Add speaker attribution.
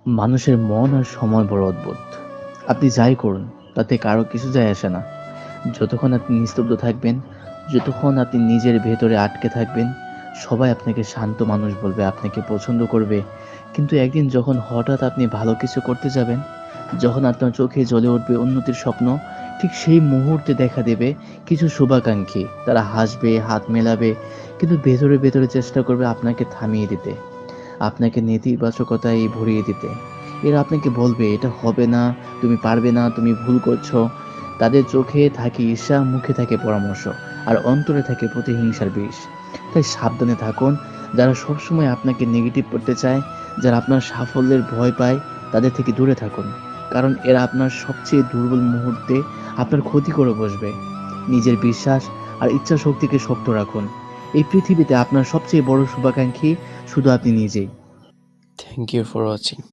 Speaker 1: মানুষের মন আর সময় বড় অদ্ভুত। আপনি যাই করুন, তাতে কারো কিছু যায় আসে না। যতক্ষণ আপনি নিস্তব্ধ থাকবেন, যতক্ষণ আপনি নিজের ভেতরে আটকে থাকবেন, সবাই আপনাকে শান্ত মানুষ বলবে, আপনাকে পছন্দ করবে। কিন্তু একদিন যখন হঠাৎ আপনি ভালো কিছু করতে যাবেন, যখন আপনার চোখে জ্বলে উঠবে উন্নতির স্বপ্ন, ঠিক সেই মুহূর্তে দেখা দেবে কিছু শুভাকাঙ্ক্ষী। তারা হাসবে, হাত মেলাবে, কিন্তু ভেতরে, ভেতরে চেষ্টা করবে আপনাকে থামিয়ে দিতে। আপনাকে নেতিবাচকতায় ভরিয়ে দিতে। এরা আপনাকে বলবে, "এটা হবে না, তুমি পারবে না, তুমি ভুল করছো।" তাদের চোখে থাকে ঈর্ষা, মুখে থাকে পরামর্শ, আর অন্তরে থাকে প্রতিহিংসার বিষ। তাই সাবধানে থাকুন। যারা সবসময় আপনাকে নেগেটিভ করতে চায়, যারা আপনার সাফল্যের ভয় পায়, তাদের থেকে দূরে থাকুন। কারণ এরা আপনার সবচেয়ে দুর্বল মুহূর্তে আপনার ক্ষতি করে বসবে। নিজের বিশ্বাস আর ইচ্ছাশক্তিকে শক্ত রাখুন। এই পৃথিবীতে আপনার সবচেয়ে বড় শুভাকাঙ্ক্ষী শুধু আপনি নিজেই।
Speaker 2: Thank you for watching.